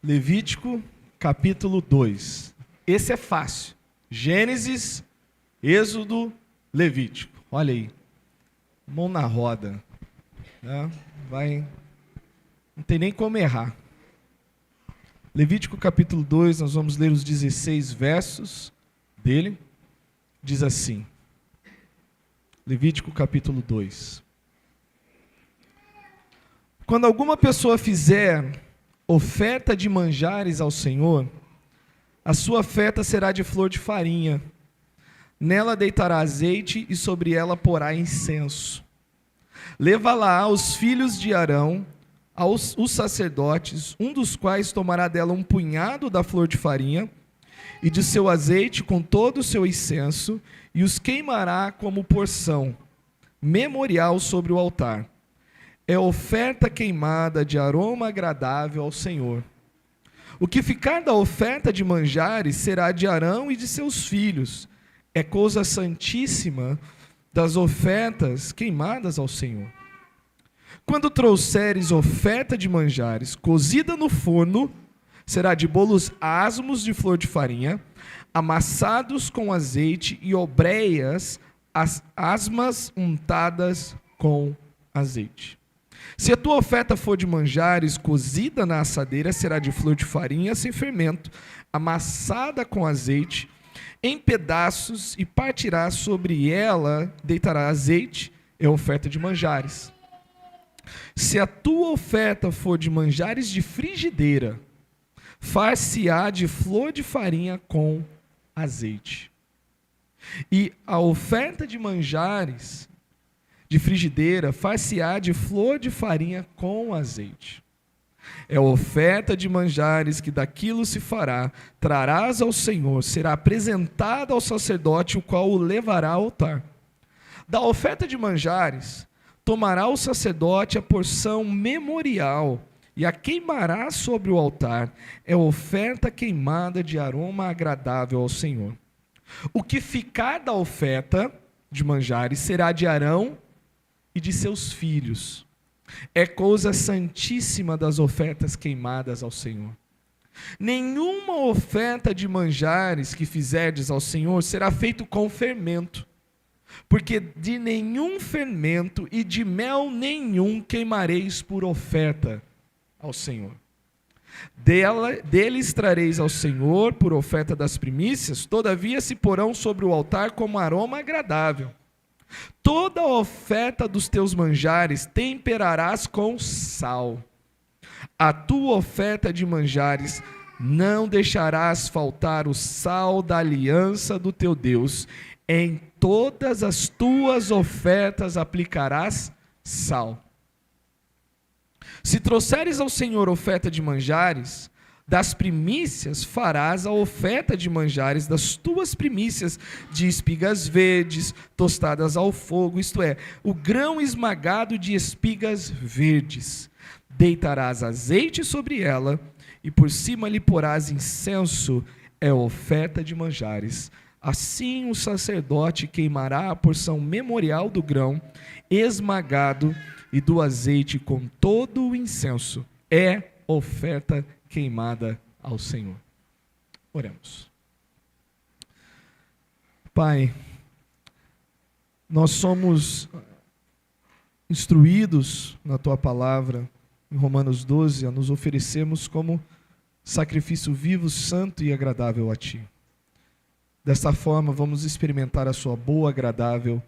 Levítico, capítulo 2. Esse é fácil. Gênesis, Êxodo, Levítico. Olha aí. Mão na roda. Não tem nem como errar. Levítico, capítulo 2, nós vamos ler os 16 versos dele. Diz assim. Levítico, capítulo 2. Quando alguma pessoa fizer oferta de manjares ao Senhor, a sua oferta será de flor de farinha. Nela deitará azeite e sobre ela porá incenso. Leva-la os filhos de Arão, os sacerdotes, um dos quais tomará dela um punhado da flor de farinha e de seu azeite com todo o seu incenso, e os queimará como porção memorial sobre o altar. É oferta queimada de aroma agradável ao Senhor. O que ficar da oferta de manjares será de Arão e de seus filhos. É coisa santíssima das ofertas queimadas ao Senhor. Quando trouxeres oferta de manjares cozida no forno, será de bolos asmos de flor de farinha, amassados com azeite, e obreias asmas untadas com azeite. Se a tua oferta for de manjares cozida na assadeira, será de flor de farinha sem fermento, amassada com azeite, em pedaços, e partirá sobre ela, deitará azeite, é oferta de manjares. Se a tua oferta for de manjares de frigideira, far-se-á de flor de farinha com azeite. E a oferta de manjares de frigideira, far-se-á de flor de farinha com azeite. É a oferta de manjares que daquilo se fará, trarás ao Senhor, será apresentada ao sacerdote, o qual o levará ao altar. Da oferta de manjares, tomará o sacerdote a porção memorial, e a queimará sobre o altar. É oferta queimada de aroma agradável ao Senhor. O que ficar da oferta de manjares será de Arão e de seus filhos. É coisa santíssima das ofertas queimadas ao Senhor. Nenhuma oferta de manjares que fizerdes ao Senhor será feito com fermento, porque de nenhum fermento e de mel nenhum queimareis por oferta ao Senhor. Deles trareis ao Senhor por oferta das primícias, todavia se porão sobre o altar como aroma agradável. Toda a oferta dos teus manjares temperarás com sal. A tua oferta de manjares não deixarás faltar o sal da aliança do teu Deus. Em todas as tuas ofertas aplicarás sal. Se trouxeres ao Senhor oferta de manjares, das primícias farás a oferta de manjares das tuas primícias, de espigas verdes, tostadas ao fogo, isto é, o grão esmagado de espigas verdes. Deitarás azeite sobre ela, e por cima lhe porás incenso, é oferta de manjares. Assim o sacerdote queimará a porção memorial do grão esmagado e do azeite com todo o incenso. É oferta queimada ao Senhor. Oremos. Pai, nós somos instruídos na Tua palavra, em Romanos 12, a nos oferecermos como sacrifício vivo, santo e agradável a Ti. Desta forma, vamos experimentar a Sua boa, agradável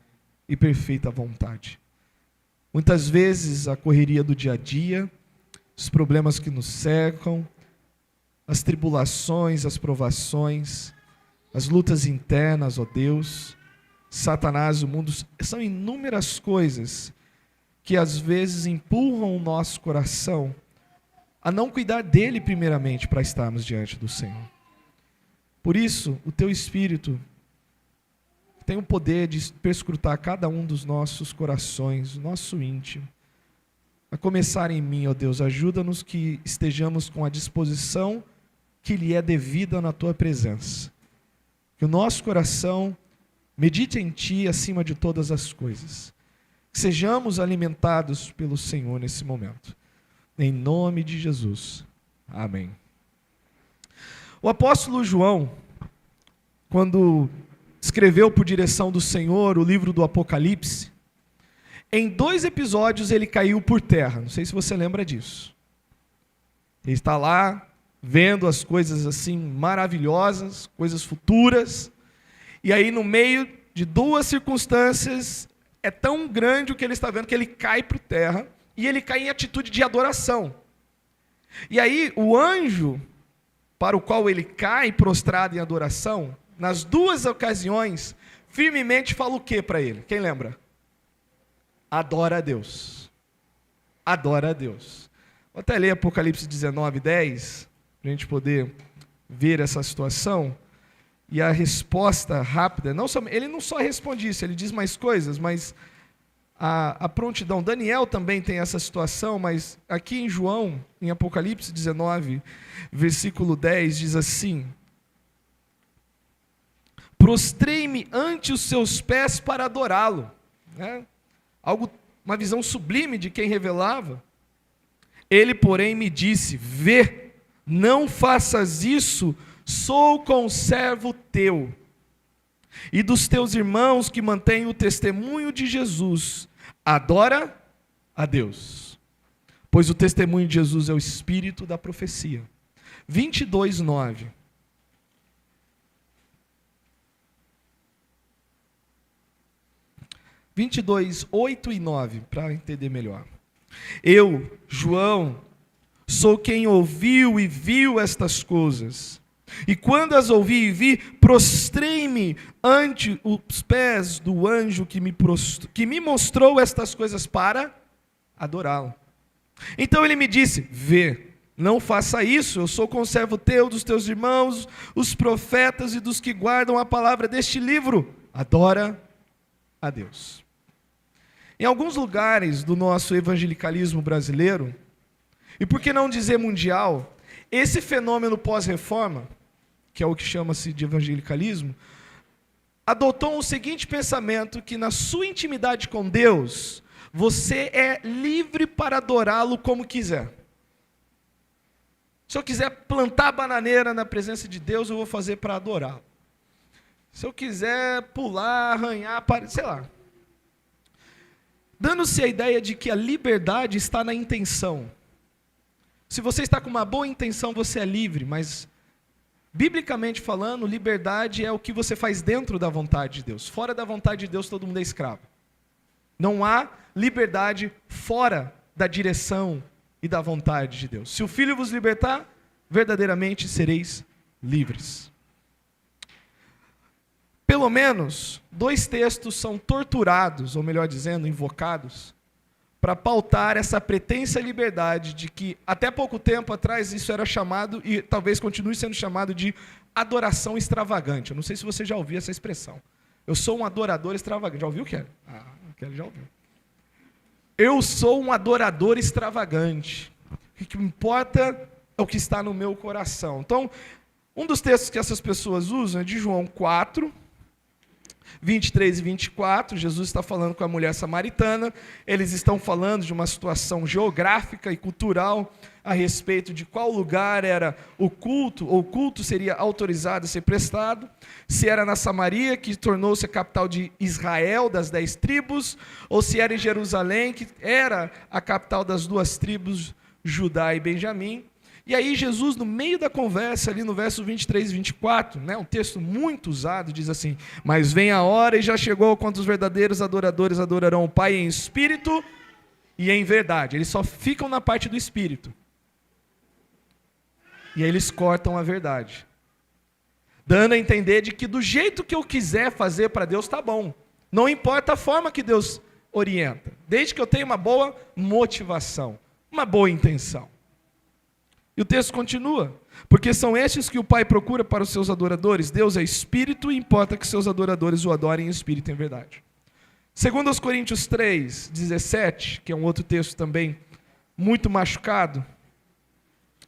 e perfeita vontade. Muitas vezes, a correria do dia a dia, os problemas que nos cercam, as tribulações, as provações, as lutas internas, ó Deus, Satanás, o mundo, são inúmeras coisas que às vezes empurram o nosso coração a não cuidar dele primeiramente para estarmos diante do Senhor. Por isso, o Teu Espírito tem o poder de perscrutar cada um dos nossos corações, o nosso íntimo. A começar em mim, ó Deus, ajuda-nos que estejamos com a disposição que lhe é devida na Tua presença. Que o nosso coração medite em Ti acima de todas as coisas. Que sejamos alimentados pelo Senhor nesse momento. Em nome de Jesus. Amém. O apóstolo João, quando escreveu por direção do Senhor o livro do Apocalipse, em 2 episódios ele caiu por terra. Não sei se você lembra disso. Ele está lá, vendo as coisas assim maravilhosas, coisas futuras, e aí no meio de 2 circunstâncias, é tão grande o que ele está vendo que ele cai por terra, e ele cai em atitude de adoração. E aí o anjo, para o qual ele cai prostrado em adoração, nas 2 ocasiões, firmemente fala o que para ele? Quem lembra? Adora a Deus. Adora a Deus. Vou até ler Apocalipse 19:10, para a gente poder ver essa situação. E a resposta rápida, ele não só responde isso, ele diz mais coisas, mas a prontidão. Daniel também tem essa situação, mas aqui em João, em Apocalipse 19, versículo 10, diz assim: prostrei-me ante os seus pés para adorá-lo. Uma visão sublime de quem revelava. Ele, porém, me disse: vê, não faças isso, sou conservo teu e dos teus irmãos que mantêm o testemunho de Jesus. Adora a Deus, pois o testemunho de Jesus é o espírito da profecia. 22:9. (22:8 e 9), para entender melhor. Eu, João, sou quem ouviu e viu estas coisas. E quando as ouvi e vi, prostrei-me ante os pés do anjo que me mostrou estas coisas para adorá-lo. Então ele me disse: vê, não faça isso, eu sou conservo teu, dos teus irmãos, os profetas e dos que guardam a palavra deste livro. Adora a Deus. Em alguns lugares do nosso evangelicalismo brasileiro, e por que não dizer mundial, esse fenômeno pós-reforma, que é o que chama-se de evangelicalismo, adotou o seguinte pensamento, que na sua intimidade com Deus, você é livre para adorá-lo como quiser. Se eu quiser plantar bananeira na presença de Deus, eu vou fazer para adorá-lo. Se eu quiser pular, arranhar, sei lá. Dando-se a ideia de que a liberdade está na intenção. Se você está com uma boa intenção, você é livre, mas, biblicamente falando, liberdade é o que você faz dentro da vontade de Deus. Fora da vontade de Deus, todo mundo é escravo. Não há liberdade fora da direção e da vontade de Deus. Se o Filho vos libertar, verdadeiramente sereis livres. Pelo menos 2 textos são torturados, ou melhor dizendo, invocados, para pautar essa pretensa liberdade de que até pouco tempo atrás isso era chamado, e talvez continue sendo chamado, de adoração extravagante. Eu não sei se você já ouviu essa expressão. Eu sou um adorador extravagante. Já ouviu, Kelly? Kelly já ouviu. Eu sou um adorador extravagante. O que importa é o que está no meu coração. Então, um dos textos que essas pessoas usam é de João 4, 23 e 24, Jesus está falando com a mulher samaritana, eles estão falando de uma situação geográfica e cultural a respeito de qual lugar era o culto, ou o culto seria autorizado a ser prestado, se era na Samaria, que tornou-se a capital de Israel, das 10 tribos, ou se era em Jerusalém, que era a capital das 2 tribos, Judá e Benjamim. E aí Jesus, no meio da conversa, ali no verso 23 e 24, um texto muito usado, diz assim: mas vem a hora e já chegou quando os verdadeiros adoradores adorarão o Pai em espírito e em verdade. Eles só ficam na parte do espírito. E aí eles cortam a verdade, dando a entender de que do jeito que eu quiser fazer para Deus está bom. Não importa a forma que Deus orienta, desde que eu tenha uma boa motivação, uma boa intenção. E o texto continua: porque são estes que o Pai procura para os seus adoradores. Deus é espírito e importa que seus adoradores o adorem em espírito e em verdade. Segundo aos Coríntios 3, 17, que é um outro texto também muito machucado.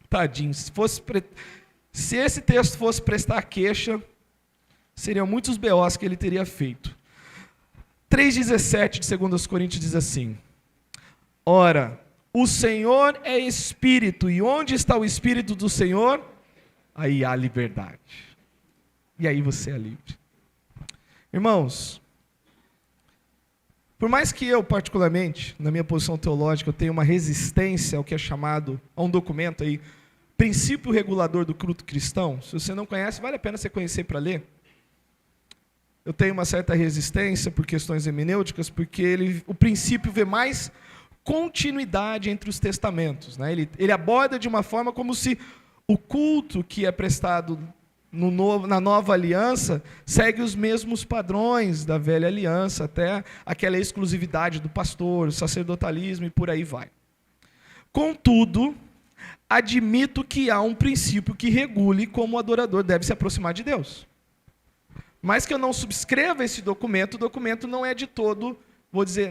Tadinho, se esse texto fosse prestar queixa, seriam muitos BOs que ele teria feito. 3,17 de 2 aos Coríntios diz assim: ora, o Senhor é Espírito, e onde está o Espírito do Senhor? aí há liberdade. E aí você é livre. Irmãos, por mais que eu, particularmente, na minha posição teológica, eu tenha uma resistência ao que é chamado, a um documento aí, Princípio Regulador do Culto Cristão, se você não conhece, vale a pena você conhecer para ler. Eu tenho uma certa resistência por questões hermenêuticas, porque o princípio vê mais continuidade entre os testamentos, né? Ele aborda de uma forma como se o culto que é prestado na nova aliança segue os mesmos padrões da velha aliança, até aquela exclusividade do pastor, o sacerdotalismo e por aí vai. Contudo, admito que há um princípio que regule como o adorador deve se aproximar de Deus. Mas que eu não subscreva esse documento, o documento não é de todo,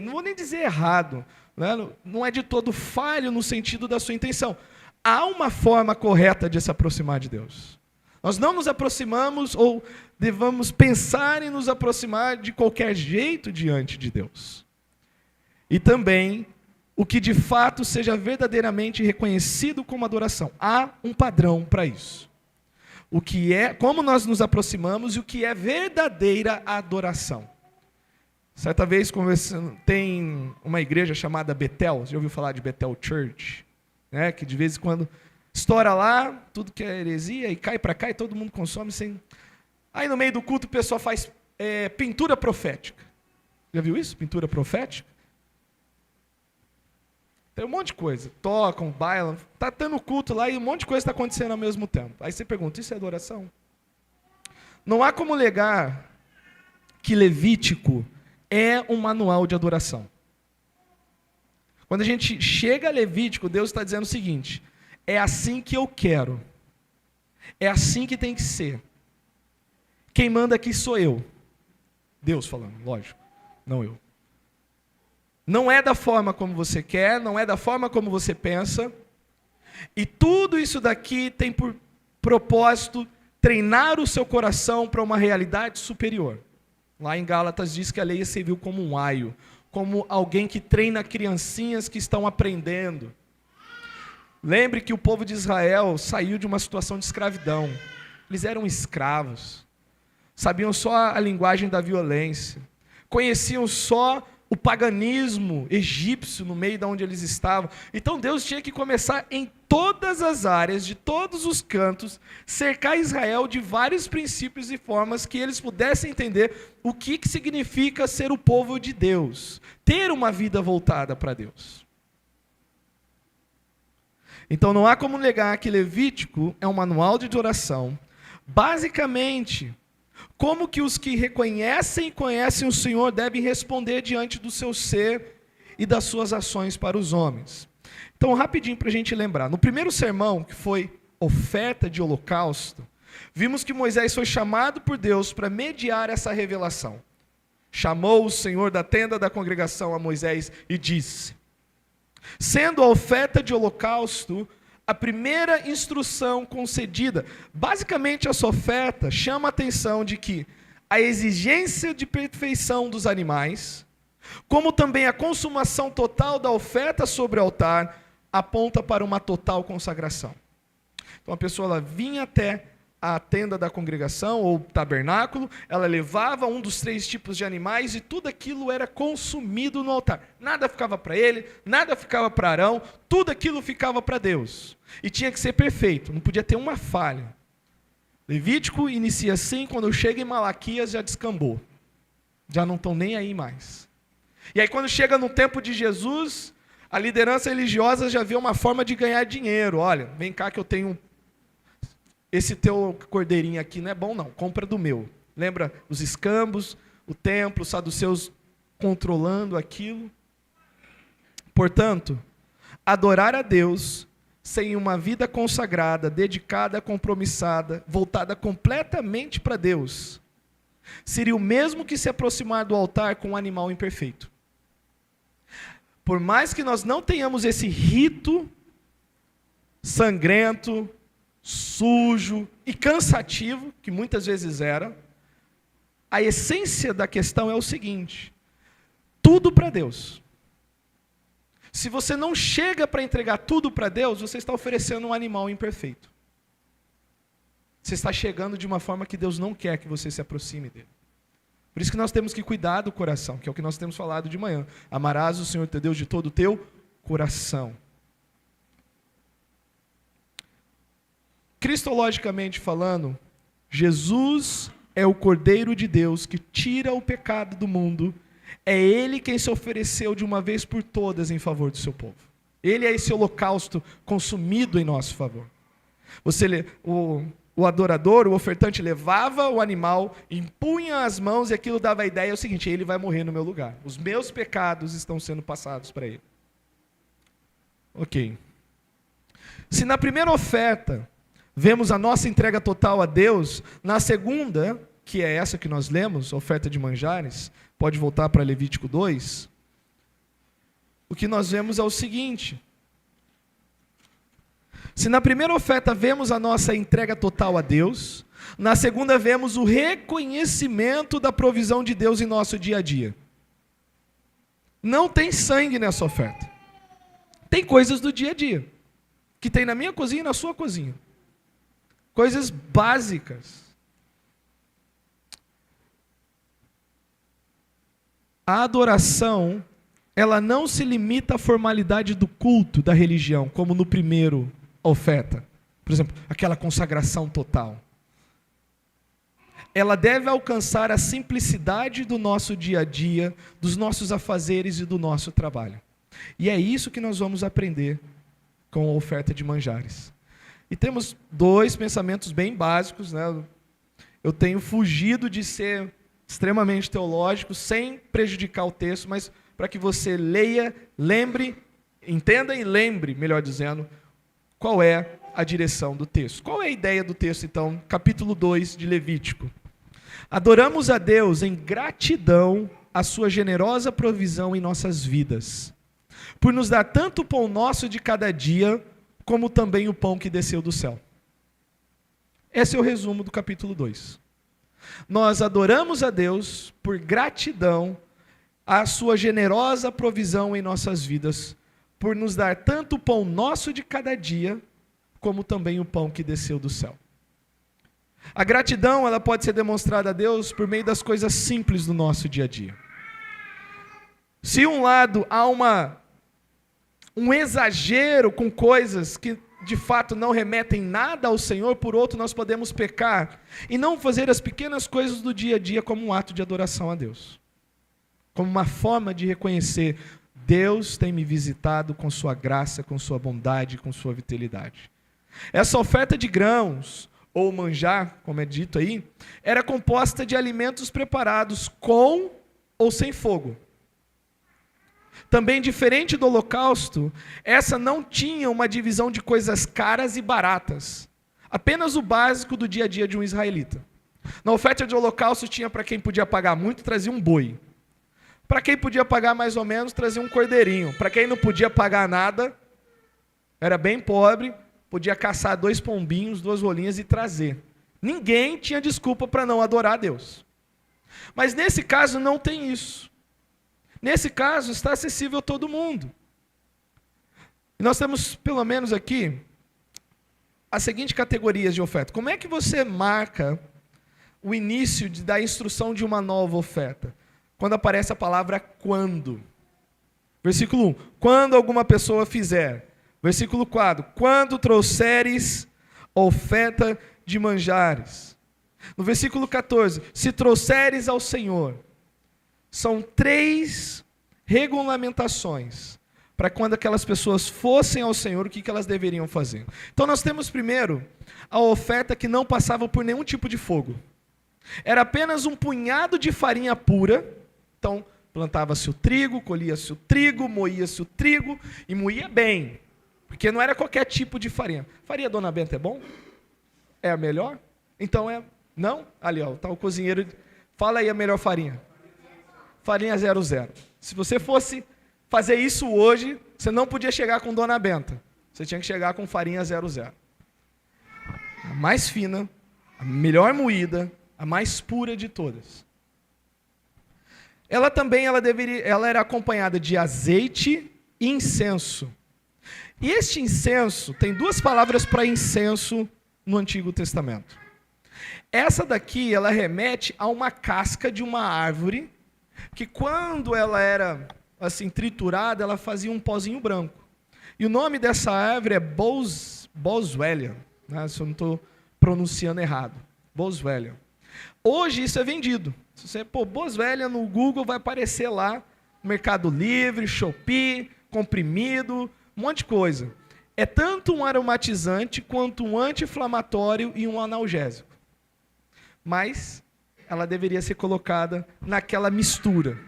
não vou nem dizer errado, né? Não é de todo falho no sentido da sua intenção. Há uma forma correta de se aproximar de Deus. Nós não nos aproximamos ou devamos pensar em nos aproximar de qualquer jeito diante de Deus. E também o que de fato seja verdadeiramente reconhecido como adoração. Há um padrão para isso. O que é, como nós nos aproximamos e o que é verdadeira adoração. Certa vez tem uma igreja chamada Betel, você já ouviu falar de Betel Church? Né? Que de vez em quando estoura lá, tudo que é heresia, e cai para cá e todo mundo consome sem... Aí no meio do culto o pessoal faz pintura profética. Já viu isso? Pintura profética? Tem um monte de coisa. Tocam, bailam, está tendo culto lá e um monte de coisa está acontecendo ao mesmo tempo. Aí você pergunta, isso é adoração? Não há como negar que Levítico é um manual de adoração. Quando a gente chega a Levítico, Deus está dizendo o seguinte: é assim que eu quero. É assim que tem que ser. Quem manda aqui sou eu. Deus falando, lógico, não eu. Não é da forma como você quer, não é da forma como você pensa. E tudo isso daqui tem por propósito treinar o seu coração para uma realidade superior. Lá em Gálatas diz que a lei serviu como um aio, como alguém que treina criancinhas que estão aprendendo. Lembre que o povo de Israel saiu de uma situação de escravidão. Eles eram escravos. Sabiam só a linguagem da violência. Conheciam só o paganismo egípcio no meio de onde eles estavam. Então Deus tinha que começar em todas as áreas, de todos os cantos, cercar Israel de vários princípios e formas que eles pudessem entender o que significa ser o povo de Deus, ter uma vida voltada para Deus. Então não há como negar que Levítico é um manual de oração, basicamente, como que os que reconhecem e conhecem o Senhor devem responder diante do seu ser e das suas ações para os homens. Então, rapidinho para a gente lembrar. No primeiro sermão, que foi oferta de holocausto, vimos que Moisés foi chamado por Deus para mediar essa revelação. Chamou o Senhor da tenda da congregação a Moisés e disse: sendo a oferta de holocausto a primeira instrução concedida, basicamente essa oferta chama a atenção de que a exigência de perfeição dos animais, como também a consumação total da oferta sobre o altar, aponta para uma total consagração. Então a pessoa ela vinha até a tenda da congregação, ou tabernáculo, ela levava um dos 3 tipos de animais e tudo aquilo era consumido no altar. Nada ficava para ele, nada ficava para Arão, tudo aquilo ficava para Deus. E tinha que ser perfeito, não podia ter uma falha. Levítico inicia assim, quando chega em Malaquias já descambou. Já não estão nem aí mais. E aí quando chega no tempo de Jesus, a liderança religiosa já vê uma forma de ganhar dinheiro. Olha, vem cá que eu tenho... Esse teu cordeirinho aqui não é bom não, compra do meu. Lembra os escambos, o templo, os saduceus controlando aquilo. Portanto, adorar a Deus sem uma vida consagrada, dedicada, compromissada, voltada completamente para Deus, seria o mesmo que se aproximar do altar com um animal imperfeito. Por mais que nós não tenhamos esse rito sangrento, sujo e cansativo, que muitas vezes era, a essência da questão é o seguinte: tudo para Deus. Se você não chega para entregar tudo para Deus, você está oferecendo um animal imperfeito. você está chegando de uma forma que Deus não quer que você se aproxime dele. Por isso que nós temos que cuidar do coração, que é o que nós temos falado de manhã. Amarás o Senhor teu Deus de todo o teu coração. Cristologicamente falando, Jesus é o Cordeiro de Deus que tira o pecado do mundo. É Ele quem se ofereceu de uma vez por todas em favor do seu povo. Ele é esse holocausto consumido em nosso favor. O adorador, o ofertante, levava o animal, impunha as mãos e aquilo dava a ideia, é o seguinte: ele vai morrer no meu lugar. Os meus pecados estão sendo passados para ele. Ok. Se na primeira oferta vemos a nossa entrega total a Deus, na segunda, que é essa que nós lemos, a oferta de manjares, pode voltar para Levítico 2, o que nós vemos é o seguinte: se na primeira oferta vemos a nossa entrega total a Deus, na segunda vemos o reconhecimento da provisão de Deus em nosso dia a dia. Não tem sangue nessa oferta. Tem coisas do dia a dia, que tem na minha cozinha e na sua cozinha. Coisas básicas. A adoração, ela não se limita à formalidade do culto da religião, como no primeiro oferta. Por exemplo, aquela consagração total. Ela deve alcançar a simplicidade do nosso dia a dia, dos nossos afazeres e do nosso trabalho. E é isso que nós vamos aprender com a oferta de manjares. E temos dois pensamentos bem básicos, né? Eu tenho fugido de ser extremamente teológico, sem prejudicar o texto, mas para que você leia, lembre, entenda e lembre, melhor dizendo, qual é a direção do texto. Qual é a ideia do texto, então? Capítulo 2 de Levítico. Adoramos a Deus em gratidão à sua generosa provisão em nossas vidas, por nos dar tanto o pão nosso de cada dia, como também o pão que desceu do céu. Esse é o resumo do capítulo 2. Nós adoramos a Deus por gratidão à sua generosa provisão em nossas vidas, por nos dar tanto o pão nosso de cada dia, como também o pão que desceu do céu. A gratidão, ela pode ser demonstrada a Deus por meio das coisas simples do nosso dia a dia. Se um lado há um exagero com coisas que de fato não remetem nada ao Senhor, por outro nós podemos pecar e não fazer as pequenas coisas do dia a dia como um ato de adoração a Deus. Como uma forma de reconhecer: Deus tem me visitado com sua graça, com sua bondade, com sua vitalidade. Essa oferta de grãos, ou manjar, como é dito aí, era composta de alimentos preparados com ou sem fogo. Também, diferente do holocausto, essa não tinha uma divisão de coisas caras e baratas. Apenas o básico do dia a dia de um israelita. Na oferta de holocausto tinha para quem podia pagar muito, trazia um boi. Para quem podia pagar mais ou menos, trazia um cordeirinho. Para quem não podia pagar nada, era bem pobre, podia caçar 2 pombinhos, 2 rolinhas e trazer. Ninguém tinha desculpa para não adorar a Deus. Mas nesse caso não tem isso. Nesse caso está acessível a todo mundo. E nós temos, pelo menos aqui, as seguintes categorias de oferta. Como é que você marca o início da instrução de uma nova oferta? Quando aparece a palavra quando. Versículo 1. Quando alguma pessoa fizer. Versículo 4. Quando trouxeres oferta de manjares. No versículo 14. Se trouxeres ao Senhor. São 3 regulamentações para quando aquelas pessoas fossem ao Senhor, o que elas deveriam fazer. Então nós temos primeiro a oferta que não passava por nenhum tipo de fogo. Era apenas um punhado de farinha pura. Então plantava-se o trigo, colhia-se o trigo, moía-se o trigo e moía bem. Porque não era qualquer tipo de farinha. Farinha Dona Benta é bom? É a melhor? Então é... Não? Ali, ó, tá o cozinheiro. Fala aí a melhor farinha. Farinha 00. Se você fosse fazer isso hoje, você não podia chegar com Dona Benta. Você tinha que chegar com farinha 00. A mais fina, a melhor moída, a mais pura de todas. Ela também ela era acompanhada de azeite e incenso. E este incenso, tem 2 palavras para incenso no Antigo Testamento. Essa daqui, ela remete a uma casca de uma árvore, que quando ela era assim triturada, ela fazia um pozinho branco. E o nome dessa árvore é Boswellia, né? Se eu não estou pronunciando errado. Boswellia. Hoje isso é vendido. Se você pôr Boswellia no Google, vai aparecer lá Mercado Livre, Shopee, comprimido, um monte de coisa. É tanto um aromatizante quanto um anti-inflamatório e um analgésico. Mas ela deveria ser colocada naquela mistura.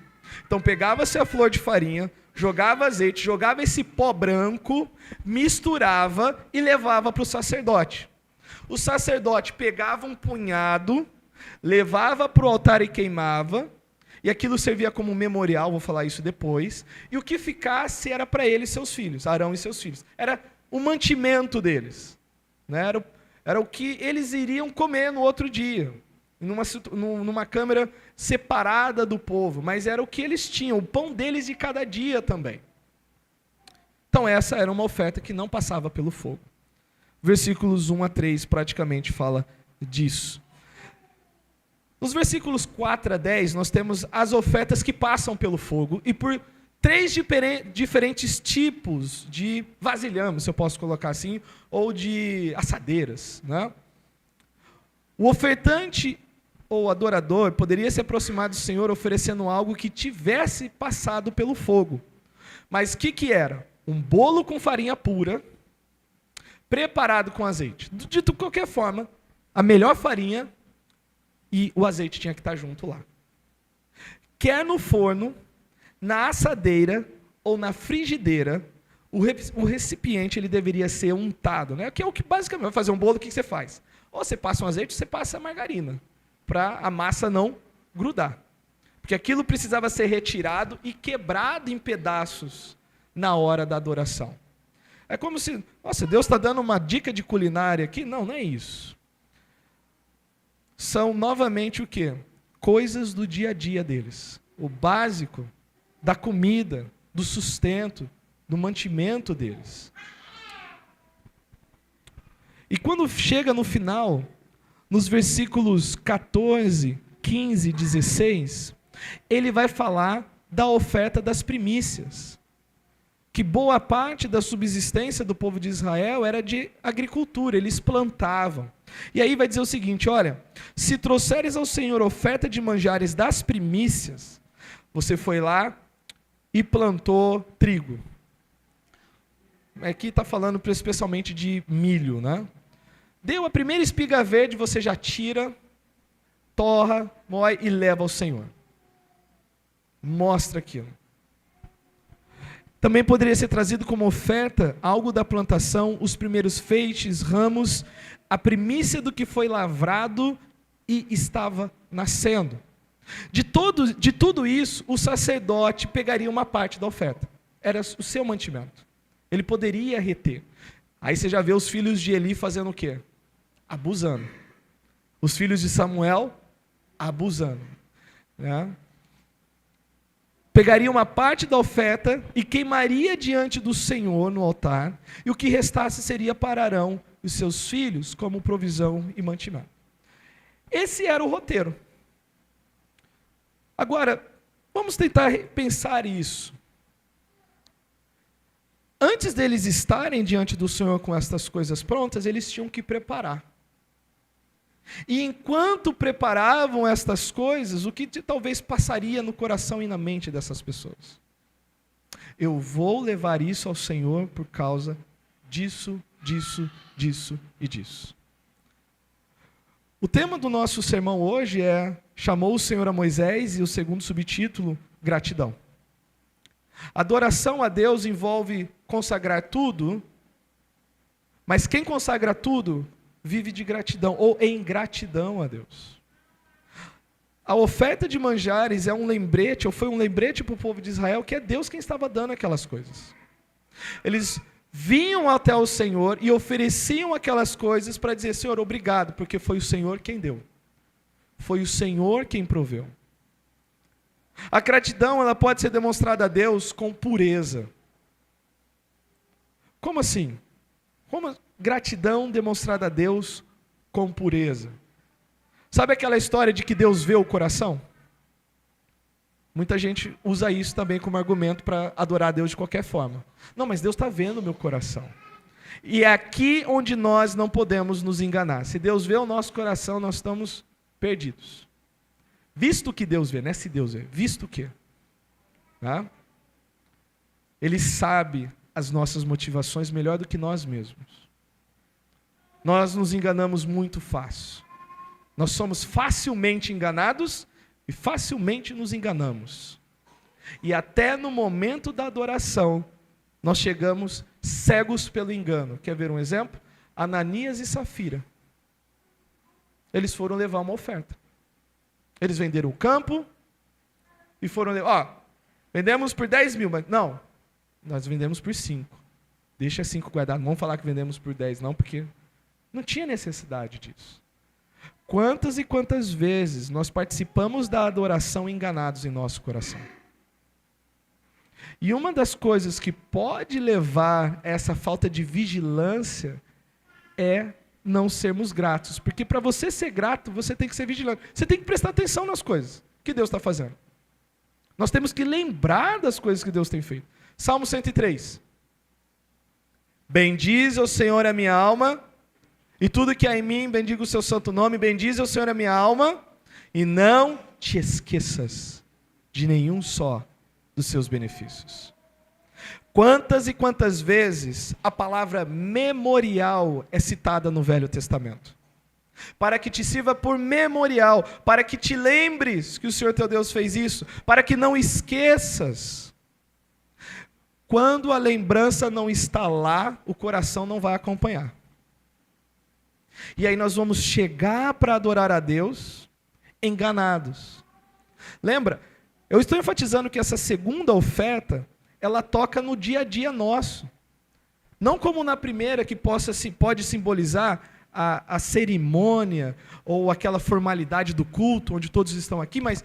Então pegava-se a flor de farinha, jogava azeite, jogava esse pó branco, misturava e levava para o sacerdote. O sacerdote pegava um punhado, levava para o altar e queimava, e aquilo servia como memorial, vou falar isso depois, e o que ficasse era para ele e seus filhos, Arão e seus filhos. Era o mantimento deles, né? Era o que eles iriam comer no outro dia, numa câmara separada do povo, mas era o que eles tinham, o pão deles de cada dia também. Então essa era uma oferta que não passava pelo fogo. Versículos 1 a 3 praticamente fala disso. Nos versículos 4 a 10, nós temos as ofertas que passam pelo fogo, e por 3 diferentes tipos de vasilhames, se eu posso colocar assim, ou de assadeiras, né? O ofertante ou adorador poderia se aproximar do Senhor oferecendo algo que tivesse passado pelo fogo. Mas o que era? Um bolo com farinha pura, preparado com azeite. De qualquer forma, a melhor farinha e o azeite tinha que estar junto lá. Quer no forno, na assadeira ou na frigideira, o recipiente ele deveria ser untado, né? Que é o que basicamente vai fazer um bolo, o que você faz? Ou você passa um azeite ou você passa a margarina, para a massa não grudar. Porque aquilo precisava ser retirado e quebrado em pedaços na hora da adoração. É como se, nossa, Deus está dando uma dica de culinária aqui? Não, não é isso. São novamente o quê? Coisas do dia a dia deles. O básico da comida, do sustento, do mantimento deles. E quando chega no final, nos versículos 14, 15 e 16, ele vai falar da oferta das primícias. Que boa parte da subsistência do povo de Israel era de agricultura, eles plantavam. E aí vai dizer o seguinte, olha, se trouxeres ao Senhor oferta de manjares das primícias, você foi lá e plantou trigo. Aqui está falando especialmente de milho, né? Deu a primeira espiga verde, você já tira, torra, moe e leva ao Senhor. Mostra aquilo. Também poderia ser trazido como oferta algo da plantação, os primeiros feixes, ramos, a primícia do que foi lavrado e estava nascendo. De tudo isso, o sacerdote pegaria uma parte da oferta. Era o seu mantimento. Ele poderia reter. Aí você já vê os filhos de Eli fazendo o quê? Abusando. Os filhos de Samuel, abusando. Né? Pegaria uma parte da oferta e queimaria diante do Senhor no altar, e o que restasse seria para Arão e seus filhos como provisão e mantimento. Esse era o roteiro. Agora, vamos tentar pensar isso. Antes deles estarem diante do Senhor com estas coisas prontas, eles tinham que preparar. E enquanto preparavam estas coisas, o que talvez passaria no coração e na mente dessas pessoas? Eu vou levar isso ao Senhor por causa disso, disso, disso e disso. O tema do nosso sermão hoje é chamou o Senhor a Moisés, e o segundo subtítulo, gratidão. Adoração a Deus envolve consagrar tudo, mas quem consagra tudo vive de gratidão, ou em gratidão a Deus. A oferta de manjares é um lembrete, ou foi um lembrete para o povo de Israel, que é Deus quem estava dando aquelas coisas. Eles vinham até o Senhor e ofereciam aquelas coisas para dizer, Senhor, obrigado, porque foi o Senhor quem deu. Foi o Senhor quem proveu. A gratidão, ela pode ser demonstrada a Deus com pureza. Como assim? Como gratidão demonstrada a Deus com pureza? Sabe aquela história de que Deus vê o coração? Muita gente usa isso também como argumento para adorar a Deus de qualquer forma. Não, mas Deus está vendo o meu coração. E é aqui onde nós não podemos nos enganar. Se Deus vê o nosso coração, nós estamos perdidos. Visto que Deus vê, não é se Deus vê, visto que. Tá? Ele sabe as nossas motivações melhor do que nós mesmos. Nós nos enganamos muito fácil. Nós somos facilmente enganados e facilmente nos enganamos. E até no momento da adoração, nós chegamos cegos pelo engano. Quer ver um exemplo? Ananias e Safira. Eles foram levar uma oferta. Eles venderam o campo e foram levar. Vendemos por 10 mil, mas não. Nós vendemos por 5. Deixa 5 guardado. Não vamos falar que vendemos por 10, não, porque não tinha necessidade disso. Quantas e quantas vezes nós participamos da adoração enganados em nosso coração? E uma das coisas que pode levar a essa falta de vigilância é não sermos gratos. Porque para você ser grato, você tem que ser vigilante. Você tem que prestar atenção nas coisas que Deus está fazendo. Nós temos que lembrar das coisas que Deus tem feito. Salmo 103. Bendize o Senhor a minha alma, e tudo que há em mim, bendiga o seu santo nome. Bendize o Senhor a minha alma, e não te esqueças de nenhum só dos seus benefícios. Quantas e quantas vezes a palavra memorial é citada no Velho Testamento? Para que te sirva por memorial, para que te lembres que o Senhor teu Deus fez isso, para que não esqueças. Quando a lembrança não está lá, o coração não vai acompanhar. E aí nós vamos chegar para adorar a Deus enganados. Lembra? Eu estou enfatizando que essa segunda oferta, ela toca no dia a dia nosso. Não como na primeira, que pode simbolizar a cerimônia ou aquela formalidade do culto, onde todos estão aqui, mas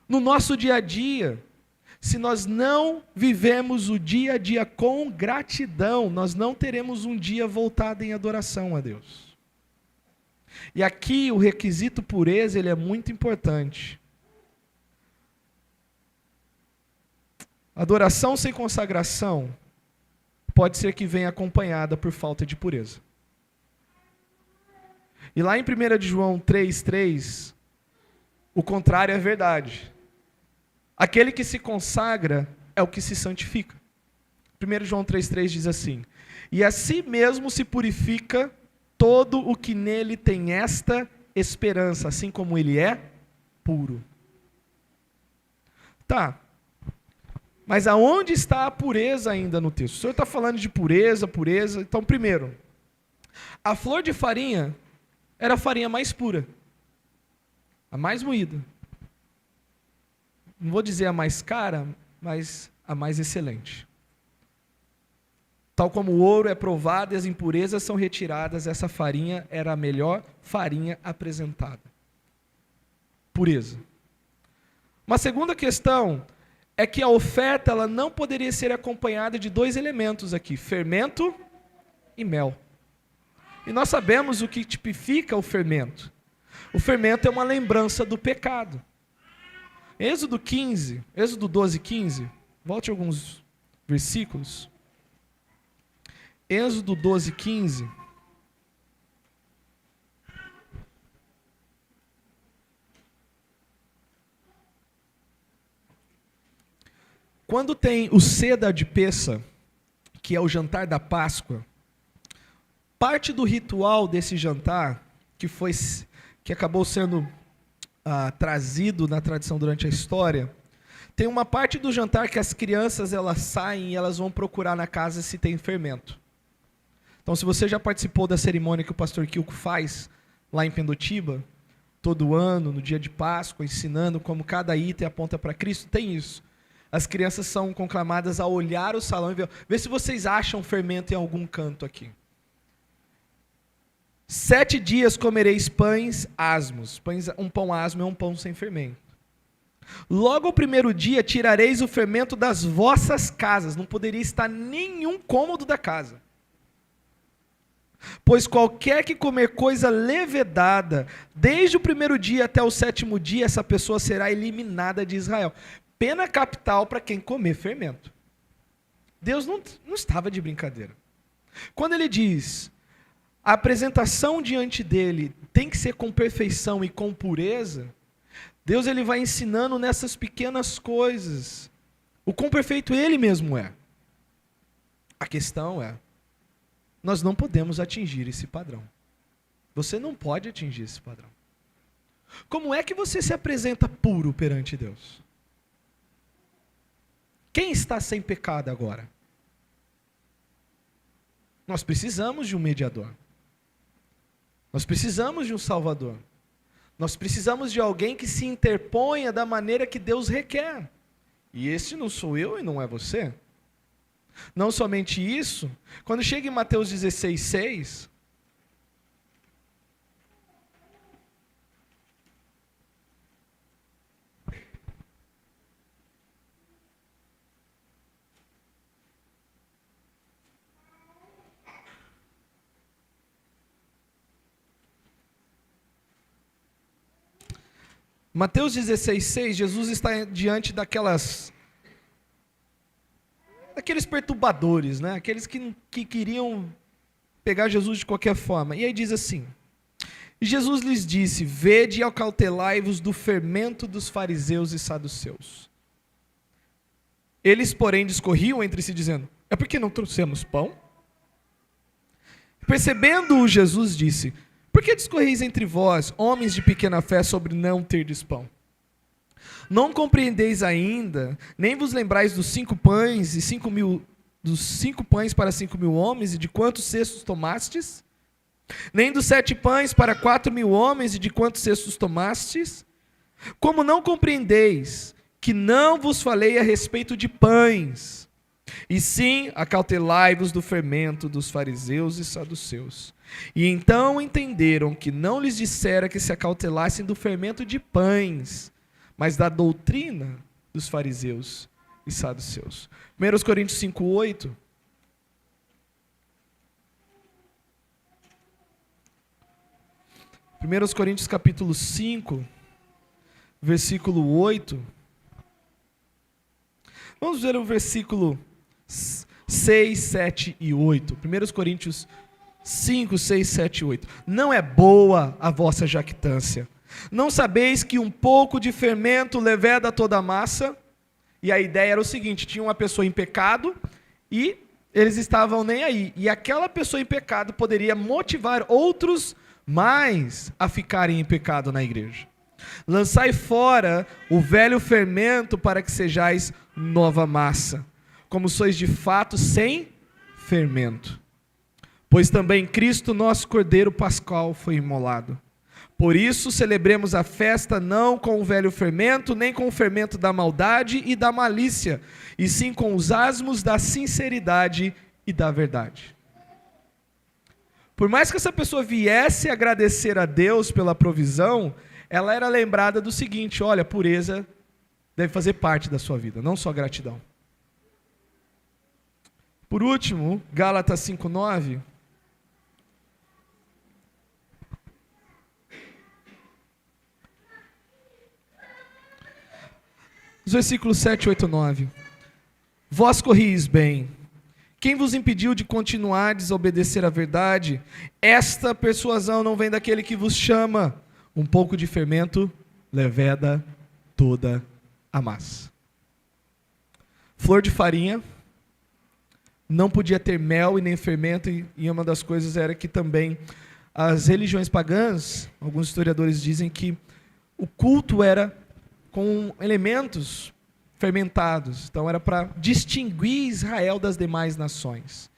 no nosso dia a dia. Se nós não vivemos o dia a dia com gratidão, nós não teremos um dia voltado em adoração a Deus. E aqui o requisito pureza, ele é muito importante. Adoração sem consagração pode ser que venha acompanhada por falta de pureza. E lá em 1 de João 3,3, o contrário é verdade. Aquele que se consagra é o que se santifica. 1 João 3,3 diz assim: e a si mesmo se purifica todo o que nele tem esta esperança, assim como ele é puro. Tá, mas aonde está a pureza ainda no texto? O Senhor está falando de pureza. Então, primeiro, a flor de farinha era a farinha mais pura, a mais moída. Não vou dizer a mais cara, mas a mais excelente. Tal como o ouro é provado e as impurezas são retiradas, essa farinha era a melhor farinha apresentada. Pureza. Uma segunda questão é que a oferta ela não poderia ser acompanhada de 2 elementos aqui, fermento e mel. E nós sabemos o que tipifica o fermento. O fermento é uma lembrança do pecado. Êxodo 12:15, volte alguns versículos. Êxodo 12:15. Quando tem o Seder de Pessa, que é o jantar da Páscoa, parte do ritual desse jantar, que acabou sendo trazido na tradição durante a história, tem uma parte do jantar que as crianças elas saem e elas vão procurar na casa se tem fermento. Então, se você já participou da cerimônia que o pastor Kilko faz lá em Pendotiba, todo ano, no dia de Páscoa, ensinando como cada item aponta para Cristo, tem isso. As crianças são conclamadas a olhar o salão e ver se vocês acham fermento em algum canto aqui. 7 dias comereis pães asmos. Um pão asmo é um pão sem fermento. Logo ao primeiro dia tirareis o fermento das vossas casas. Não poderia estar nenhum cômodo da casa. Pois qualquer que comer coisa levedada, desde o primeiro dia até o sétimo dia, essa pessoa será eliminada de Israel. Pena capital para quem comer fermento. Deus não estava de brincadeira. Quando ele diz, a apresentação diante dele tem que ser com perfeição e com pureza, Deus ele vai ensinando nessas pequenas coisas. O quão perfeito ele mesmo é. A questão é, nós não podemos atingir esse padrão. Você não pode atingir esse padrão. Como é que você se apresenta puro perante Deus? Quem está sem pecado agora? Nós precisamos de um mediador. Nós precisamos de um salvador. Nós precisamos de alguém que se interponha da maneira que Deus requer. E esse não sou eu e não é você. Não somente isso, quando chega em Mateus 16:6, Mateus 16:6, Jesus está diante daqueles perturbadores, né? Aqueles que queriam pegar Jesus de qualquer forma. E aí diz assim, e Jesus lhes disse, vede e acautelai-vos do fermento dos fariseus e saduceus. Eles, porém, discorriam entre si, dizendo, é porque não trouxemos pão? Percebendo-o, Jesus disse, por que discorreis entre vós, homens de pequena fé, sobre não terdes pão? Não compreendeis ainda, nem vos lembrais dos 5 pães e 5 mil, dos 5 pães para 5.000 homens, e de quantos cestos tomastes? Nem dos 7 pães para 4.000 homens, e de quantos cestos tomastes? Como não compreendeis que não vos falei a respeito de pães, e sim acautelai-vos do fermento dos fariseus e saduceus? E então entenderam que não lhes dissera que se acautelassem do fermento de pães, mas da doutrina dos fariseus e saduceus. 1 Coríntios 5:8. Primeiros Coríntios capítulo 5, versículo 8. Vamos ver o versículo 6, 7 e 8. 1 Coríntios 5, 6, 7 e 8. Não é boa a vossa jactância. Não sabeis que um pouco de fermento leveda toda a massa? E a ideia era o seguinte, tinha uma pessoa em pecado e eles estavam nem aí. E aquela pessoa em pecado poderia motivar outros mais a ficarem em pecado na igreja. Lançai fora o velho fermento para que sejais nova massa, como sois de fato sem fermento. Pois também Cristo, nosso Cordeiro Pascal, foi imolado. Por isso celebremos a festa não com o velho fermento, nem com o fermento da maldade e da malícia, e sim com os asmos da sinceridade e da verdade. Por mais que essa pessoa viesse agradecer a Deus pela provisão, ela era lembrada do seguinte, olha, pureza deve fazer parte da sua vida, não só gratidão. Por último, Gálatas 5:9. Os versículos 7, 8, 9. Vós corrieis bem. Quem vos impediu de continuar a desobedecer à verdade? Esta persuasão não vem daquele que vos chama. Um pouco de fermento leveda toda a massa. Flor de farinha não podia ter mel e nem fermento, e uma das coisas era que também as religiões pagãs, alguns historiadores dizem que o culto era com elementos fermentados, então era para distinguir Israel das demais nações.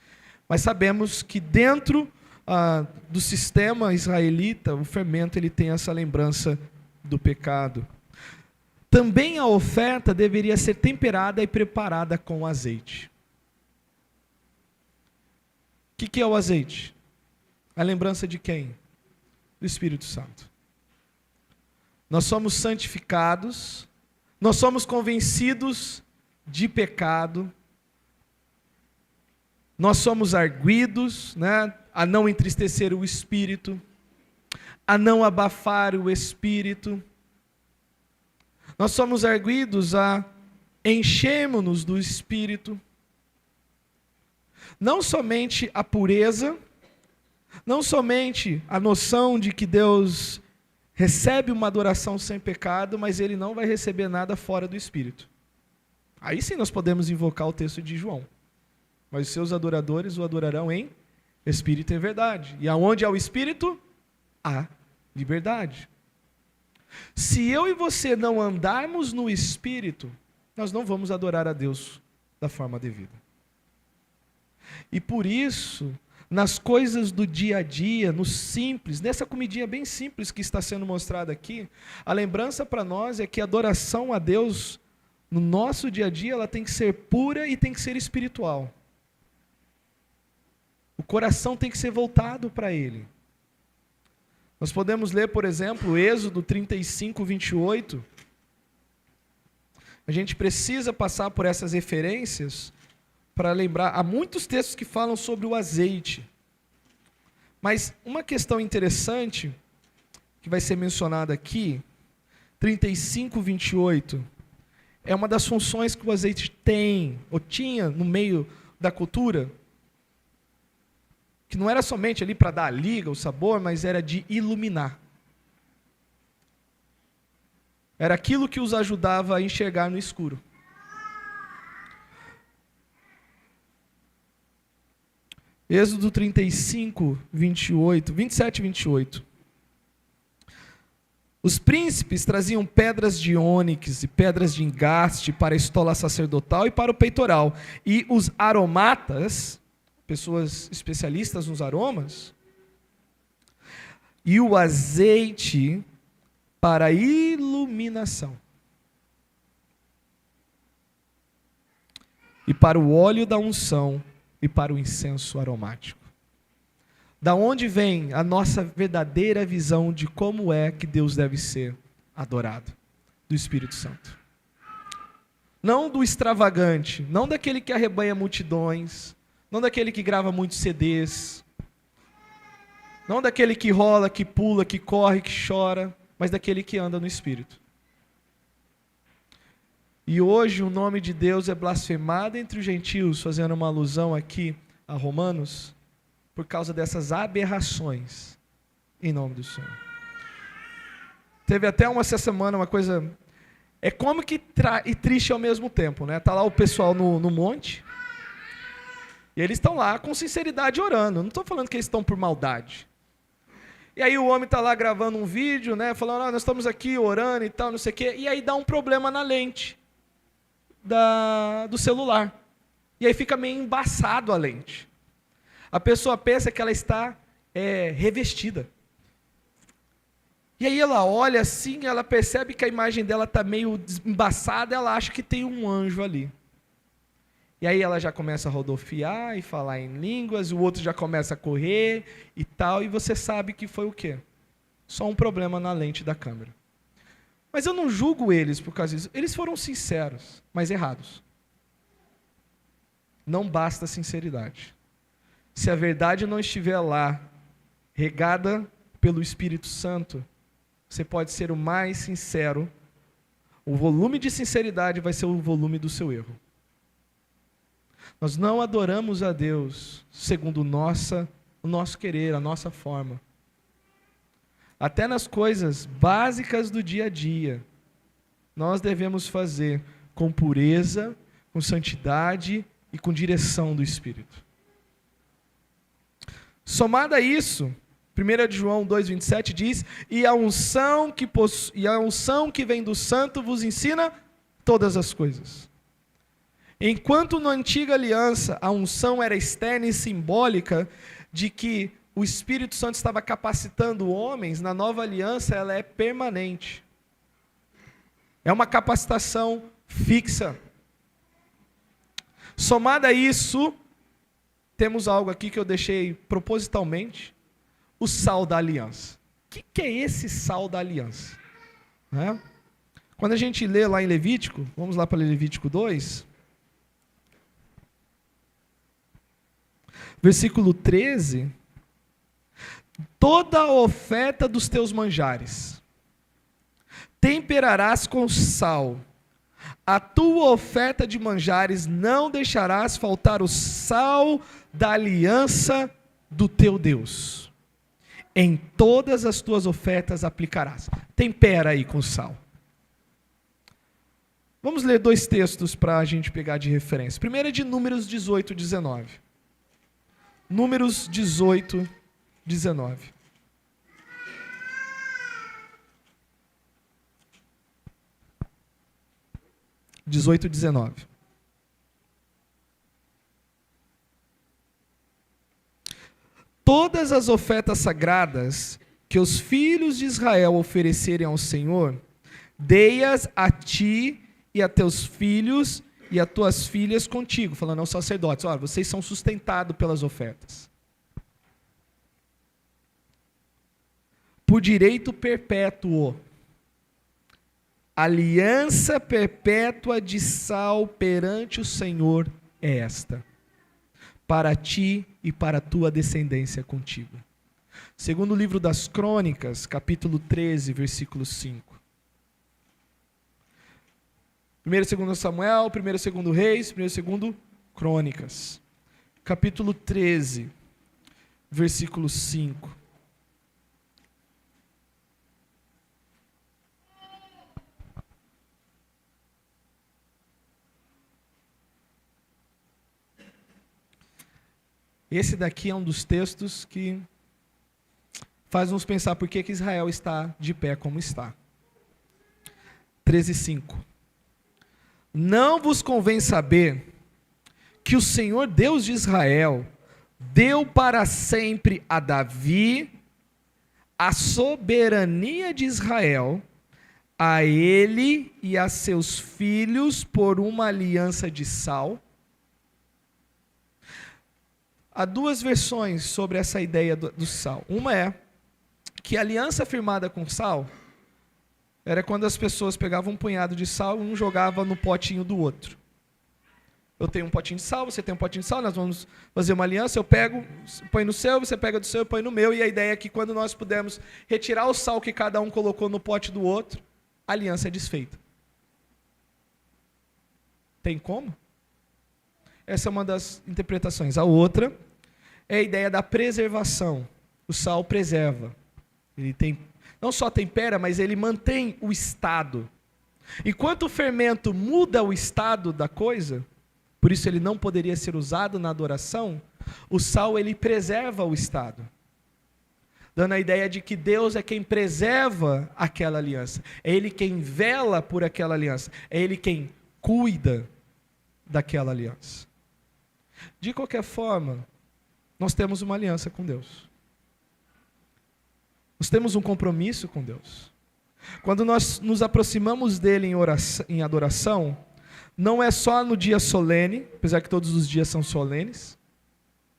Mas sabemos que dentro do sistema israelita, o fermento ele tem essa lembrança do pecado. Também a oferta deveria ser temperada e preparada com azeite. O que é o azeite? A lembrança de quem? Do Espírito Santo. Nós somos santificados, nós somos convencidos de pecado, nós somos arguidos, né? a não entristecer o espírito, a não abafar o espírito. Nós somos arguidos a enchermos-nos do espírito. Não somente a pureza, não somente a noção de que Deus recebe uma adoração sem pecado, mas Ele não vai receber nada fora do espírito. Aí sim nós podemos invocar o texto de João. Mas os seus adoradores o adorarão em espírito e verdade. E aonde há o espírito, há liberdade. Se eu e você não andarmos no espírito, nós não vamos adorar a Deus da forma devida. E por isso, nas coisas do dia a dia, no simples, nessa comidinha bem simples que está sendo mostrada aqui, a lembrança para nós é que a adoração a Deus, no nosso dia a dia, ela tem que ser pura e tem que ser espiritual. O coração tem que ser voltado para Ele. Nós podemos ler, por exemplo, Êxodo 35, 28. A gente precisa passar por essas referências para lembrar. Há muitos textos que falam sobre o azeite. Mas uma questão interessante, que vai ser mencionada aqui, 35, 28, é uma das funções que o azeite tem, ou tinha no meio da cultura, que não era somente ali para dar a liga, o sabor, mas era de iluminar. Era aquilo que os ajudava a enxergar no escuro. Êxodo 35, 28, 27 e 28. Os príncipes traziam pedras de ônix e pedras de engaste para a estola sacerdotal e para o peitoral. E os aromatas, pessoas especialistas nos aromas, e o azeite para a iluminação. E para o óleo da unção e para o incenso aromático. Da onde vem a nossa verdadeira visão de como é que Deus deve ser adorado? Do Espírito Santo. Não do extravagante, não daquele que arrebanha multidões, não daquele que grava muitos CDs, não daquele que rola, que pula, que corre, que chora, mas daquele que anda no Espírito. E hoje o nome de Deus é blasfemado entre os gentios, fazendo uma alusão aqui a Romanos, por causa dessas aberrações, em nome do Senhor. Teve até essa semana uma coisa, é cômico e triste ao mesmo tempo, né? Tá lá o pessoal no monte, e eles estão lá com sinceridade orando. Não estou falando que eles estão por maldade. E aí o homem está lá gravando um vídeo, né, falando, nós estamos aqui orando e tal, não sei o quê. E aí dá um problema na lente do celular. E aí fica meio embaçado a lente. A pessoa pensa que ela está revestida. E aí ela olha assim, ela percebe que a imagem dela está meio embaçada, ela acha que tem um anjo ali. E aí ela já começa a rodopiar e falar em línguas, o outro já começa a correr e tal, e você sabe que foi o quê? Só um problema na lente da câmera. Mas eu não julgo eles por causa disso. Eles foram sinceros, mas errados. Não basta sinceridade. Se a verdade não estiver lá, regada pelo Espírito Santo, você pode ser o mais sincero. O volume de sinceridade vai ser o volume do seu erro. Nós não adoramos a Deus segundo o nosso querer, a nossa forma. Até nas coisas básicas do dia a dia, nós devemos fazer com pureza, com santidade e com direção do Espírito. Somado a isso, 1 João 2,27 diz, e a unção que vem do Santo vos ensina todas as coisas. Enquanto na antiga aliança a unção era externa e simbólica de que o Espírito Santo estava capacitando homens, na nova aliança ela é permanente. É uma capacitação fixa. Somado a isso, temos algo aqui que eu deixei propositalmente, o sal da aliança. O que é esse sal da aliança? Quando a gente lê lá em Levítico, vamos lá para Levítico 2, versículo 13, toda a oferta dos teus manjares. Temperarás com sal. A tua oferta de manjares não deixarás faltar o sal da aliança do teu Deus. Em todas as tuas ofertas aplicarás. Tempera aí com sal. Vamos ler 2 textos para a gente pegar de referência. Primeiro é de Números 18, 19. Números 18, 19. Todas as ofertas sagradas que os filhos de Israel oferecerem ao Senhor, dei-as a ti e a teus filhos e a tuas filhas contigo, falando aos sacerdotes, olha, vocês são sustentados pelas ofertas. Por direito perpétuo. Aliança perpétua de sal perante o Senhor é esta, para ti e para a tua descendência contigo. Segundo o livro das Crônicas, capítulo 13, versículo 5. 1 e 2 Samuel, 1 e 2 Reis, 1 e 2 Crônicas. Capítulo 13, versículo 5. Esse daqui é um dos textos que faz nos pensar por que Israel está de pé como está. 13:5. Não vos convém saber que o Senhor Deus de Israel deu para sempre a Davi a soberania de Israel, a ele e a seus filhos por uma aliança de sal? Há 2 versões sobre essa ideia do sal. Uma é que a aliança firmada com sal era quando as pessoas pegavam um punhado de sal e um jogava no potinho do outro. Eu tenho um potinho de sal, você tem um potinho de sal, nós vamos fazer uma aliança, eu pego, põe no seu, você pega do seu, põe no meu, e a ideia é que quando nós pudermos retirar o sal que cada um colocou no pote do outro, a aliança é desfeita. Tem como? Essa é uma das interpretações. A outra é a ideia da preservação. O sal preserva. Ele tem, não só tempera, mas ele mantém o estado. Enquanto o fermento muda o estado da coisa, por isso ele não poderia ser usado na adoração, o sal ele preserva o estado. Dando a ideia de que Deus é quem preserva aquela aliança. É Ele quem vela por aquela aliança. É Ele quem cuida daquela aliança. De qualquer forma, nós temos uma aliança com Deus. Nós temos um compromisso com Deus. Quando nós nos aproximamos dele em adoração, não é só no dia solene, apesar que todos os dias são solenes.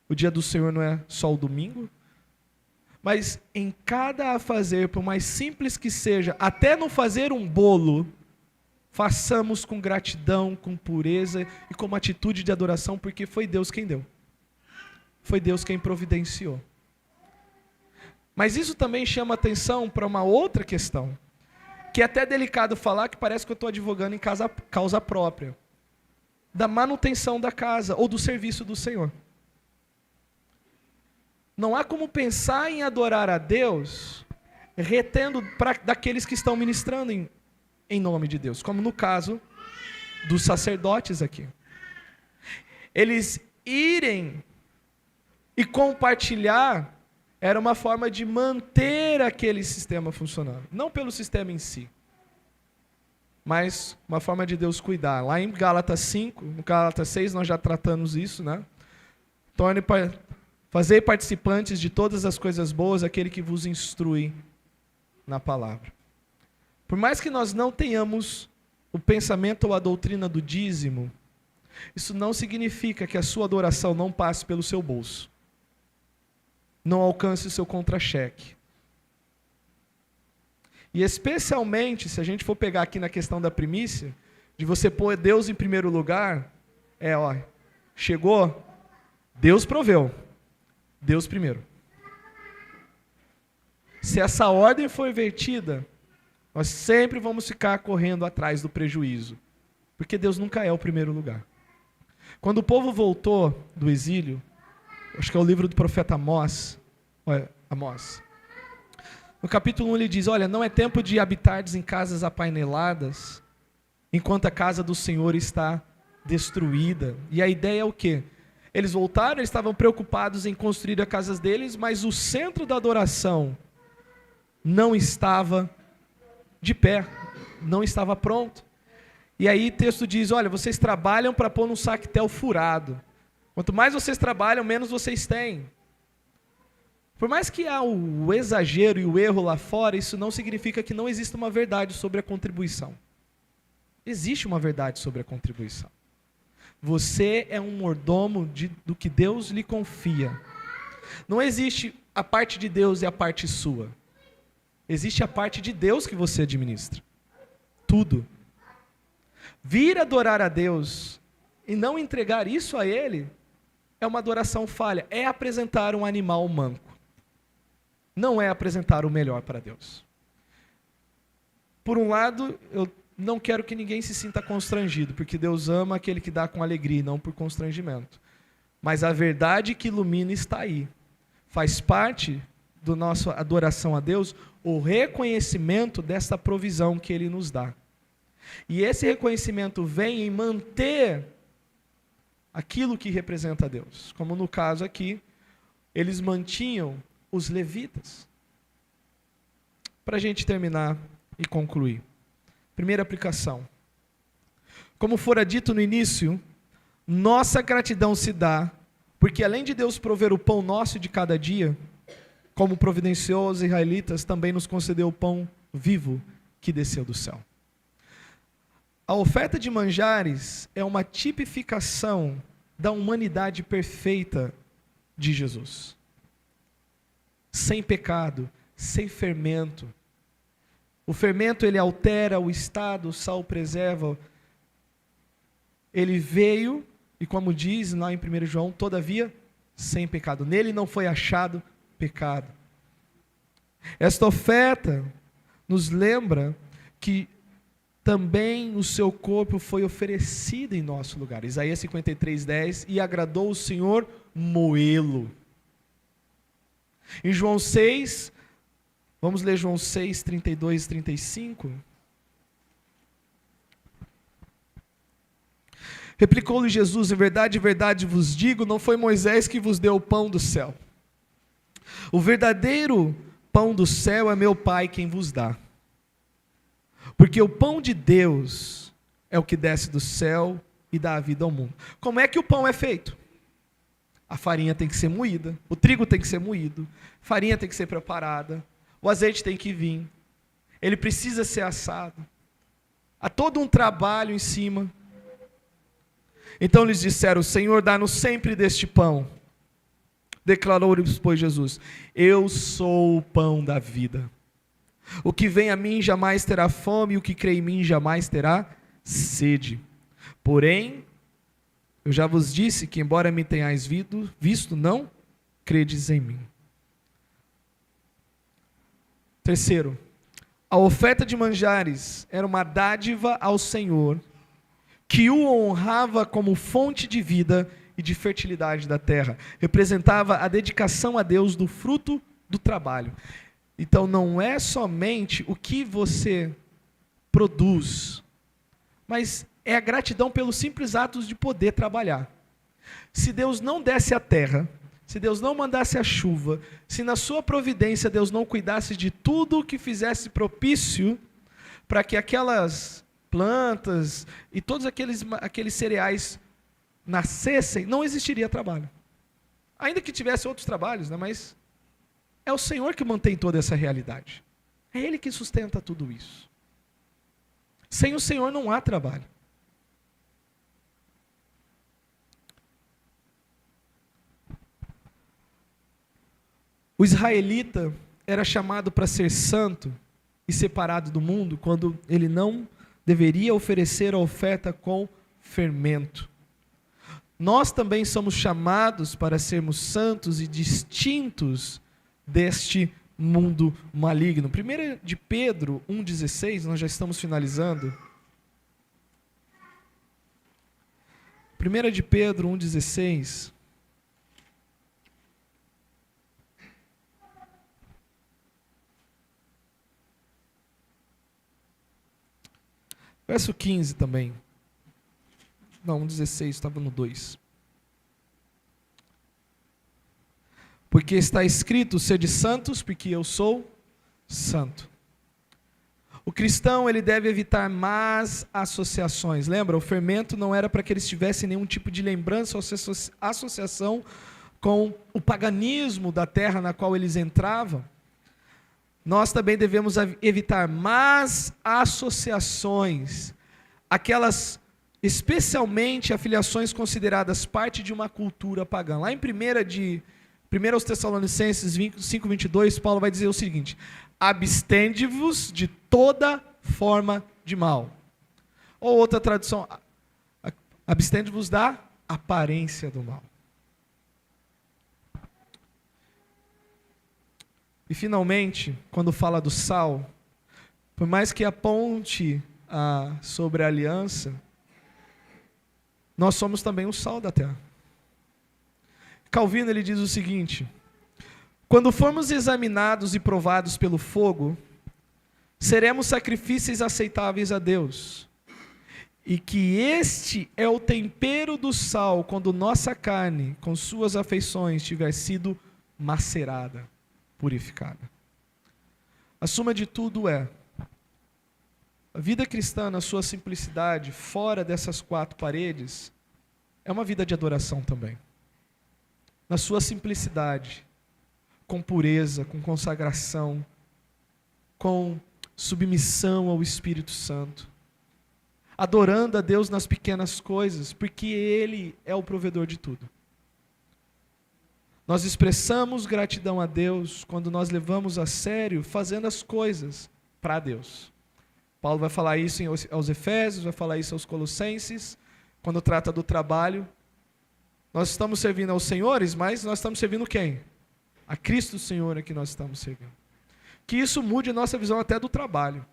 O dia do Senhor não é só o domingo. Mas em cada afazer, por mais simples que seja, até no fazer um bolo, façamos com gratidão, com pureza e com uma atitude de adoração, porque foi Deus quem deu. Foi Deus quem providenciou. Mas isso também chama atenção para uma outra questão, que é até delicado falar, que parece que eu estou advogando em causa própria, da manutenção da casa ou do serviço do Senhor. Não há como pensar em adorar a Deus retendo daqueles que estão ministrando em nome de Deus, como no caso dos sacerdotes aqui. Eles irem e compartilhar era uma forma de manter aquele sistema funcionando, não pelo sistema em si, mas uma forma de Deus cuidar. Lá em Gálatas 5, no Gálatas 6 nós já tratamos isso, né? Fazei participantes de todas as coisas boas aquele que vos instrui na palavra. Por mais que nós não tenhamos o pensamento ou a doutrina do dízimo, isso não significa que a sua adoração não passe pelo seu bolso, não alcance o seu contra-cheque. E especialmente, se a gente for pegar aqui na questão da primícia, de você pôr Deus em primeiro lugar, chegou, Deus proveu, Deus primeiro. Se essa ordem for invertida, nós sempre vamos ficar correndo atrás do prejuízo, porque Deus nunca é o primeiro lugar. Quando o povo voltou do exílio, acho que é o livro do profeta Amós, no capítulo 1 ele diz, olha, não é tempo de habitardes em casas apaineladas, enquanto a casa do Senhor está destruída. E a ideia é o quê? Eles voltaram, eles estavam preocupados em construir as casas deles, mas o centro da adoração não estava de pé, não estava pronto. E aí o texto diz, olha, vocês trabalham para pôr num saquetel furado. Quanto mais vocês trabalham, menos vocês têm. Por mais que há o exagero e o erro lá fora, isso não significa que não exista uma verdade sobre a contribuição. Existe uma verdade sobre a contribuição. Você é um mordomo do que Deus lhe confia. Não existe a parte de Deus e a parte sua. Existe a parte de Deus que você administra. Tudo. Vir adorar a Deus e não entregar isso a Ele é uma adoração falha. É apresentar um animal manco. Não é apresentar o melhor para Deus. Por um lado, eu não quero que ninguém se sinta constrangido, porque Deus ama aquele que dá com alegria e não por constrangimento. Mas a verdade que ilumina está aí. Faz parte da nossa adoração a Deus o reconhecimento dessa provisão que Ele nos dá. E esse reconhecimento vem em manter aquilo que representa a Deus. Como no caso aqui, eles mantinham os levitas. Para a gente terminar e concluir. Primeira aplicação. Como fora dito no início, nossa gratidão se dá, porque além de Deus prover o pão nosso de cada dia, como providenciou os israelitas, também nos concedeu o pão vivo que desceu do céu. A oferta de manjares é uma tipificação da humanidade perfeita de Jesus. Sem pecado, sem fermento. O fermento, ele altera o estado, o sal preserva. Ele veio, e como diz lá em 1 João, todavia, sem pecado. Nele não foi achado pecado. Esta oferta nos lembra que também o seu corpo foi oferecido em nosso lugar. Isaías 53:10, e agradou o Senhor moê-lo. Em João 6, vamos ler João 6, 32 e 35. Replicou-lhe Jesus, em verdade vos digo, não foi Moisés que vos deu o pão do céu. O verdadeiro pão do céu é meu Pai quem vos dá. Porque o pão de Deus é o que desce do céu e dá a vida ao mundo. Como é que o pão é feito? A farinha tem que ser moída, o trigo tem que ser moído, a farinha tem que ser preparada, o azeite tem que vir, ele precisa ser assado. Há todo um trabalho em cima. Então lhes disseram, Senhor, dá-nos sempre deste pão. Declarou-lhes, pois, Jesus, eu sou o pão da vida. O que vem a mim jamais terá fome, e o que crê em mim jamais terá sede. Porém, eu já vos disse que, embora me tenhais visto, não credes em mim. Terceiro, a oferta de manjares era uma dádiva ao Senhor, que o honrava como fonte de vida e de fertilidade da terra. Representava a dedicação a Deus do fruto do trabalho. Então não é somente o que você produz, mas é a gratidão pelos simples atos de poder trabalhar. Se Deus não desse a terra, se Deus não mandasse a chuva, se na sua providência Deus não cuidasse de tudo que fizesse propício para que aquelas plantas e todos aqueles cereais nascessem, não existiria trabalho. Ainda que tivesse outros trabalhos, né, mas é o Senhor que mantém toda essa realidade. É Ele que sustenta tudo isso. Sem o Senhor não há trabalho. O israelita era chamado para ser santo e separado do mundo quando ele não deveria oferecer a oferta com fermento. Nós também somos chamados para sermos santos e distintos deste mundo maligno. 1 de Pedro 1,16, nós já estamos finalizando. 1 de Pedro 1,16. Verso 15 também. Não, 1,16, estava no 2. Porque está escrito, sede santos, porque eu sou santo. O cristão, ele deve evitar más associações. Lembra? O fermento não era para que eles tivessem nenhum tipo de lembrança ou associação com o paganismo da terra na qual eles entravam. Nós também devemos evitar más associações, aquelas, especialmente afiliações consideradas parte de uma cultura pagã. Lá em 1 aos Tessalonicenses 5:22, Paulo vai dizer o seguinte: abstende-vos de toda forma de mal. Ou outra tradução, abstende-vos da aparência do mal. E finalmente, quando fala do sal, por mais que aponte sobre a aliança, nós somos também o sal da terra. Calvino, ele diz o seguinte: quando formos examinados e provados pelo fogo, seremos sacrifícios aceitáveis a Deus. E que este é o tempero do sal, quando nossa carne, com suas afeições, tiver sido macerada, purificada. A suma de tudo é, a vida cristã, na sua simplicidade, fora dessas 4 paredes, é uma vida de adoração também. Na sua simplicidade, com pureza, com consagração, com submissão ao Espírito Santo, adorando a Deus nas pequenas coisas, porque Ele é o provedor de tudo. Nós expressamos gratidão a Deus quando nós levamos a sério fazendo as coisas para Deus. Paulo vai falar isso aos Efésios, vai falar isso aos Colossenses, quando trata do trabalho. Nós estamos servindo aos senhores, mas nós estamos servindo quem? A Cristo Senhor é que nós estamos servindo. Que isso mude a nossa visão até do trabalho.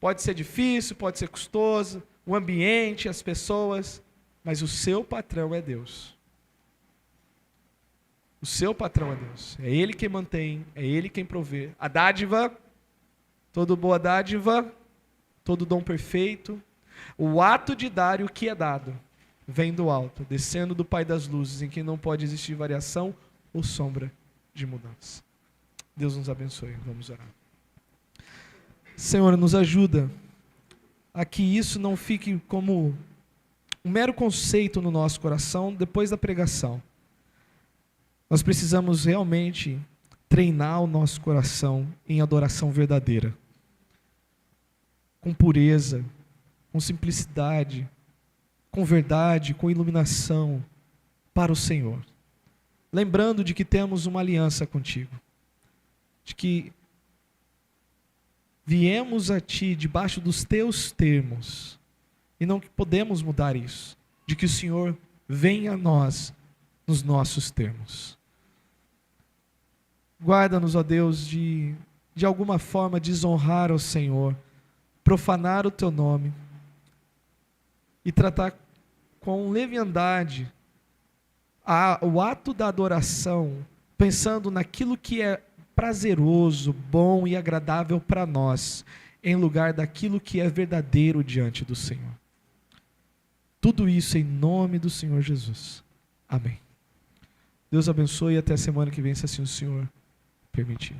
Pode ser difícil, pode ser custoso, o ambiente, as pessoas, mas o seu patrão é Deus. O seu patrão é Deus. É Ele quem mantém, é Ele quem provê. A dádiva, toda boa dádiva, todo dom perfeito, o ato de dar e o que é dado, vem do alto, descendo do Pai das luzes, em quem não pode existir variação ou sombra de mudança. Deus nos abençoe. Vamos orar. Senhor, nos ajuda a que isso não fique como um mero conceito no nosso coração depois da pregação. Nós precisamos realmente treinar o nosso coração em adoração verdadeira, com pureza, com simplicidade, com verdade, com iluminação para o Senhor. Lembrando de que temos uma aliança contigo, de que viemos a Ti debaixo dos Teus termos e não podemos mudar isso, de que o Senhor venha a nós nos nossos termos. Guarda-nos, ó Deus, de alguma forma desonrar ao Senhor, profanar o Teu nome e tratar com leviandade o ato da adoração, pensando naquilo que é prazeroso, bom e agradável para nós, em lugar daquilo que é verdadeiro diante do Senhor. Tudo isso em nome do Senhor Jesus. Amém. Deus abençoe e até a semana que vem, se assim o Senhor permitir.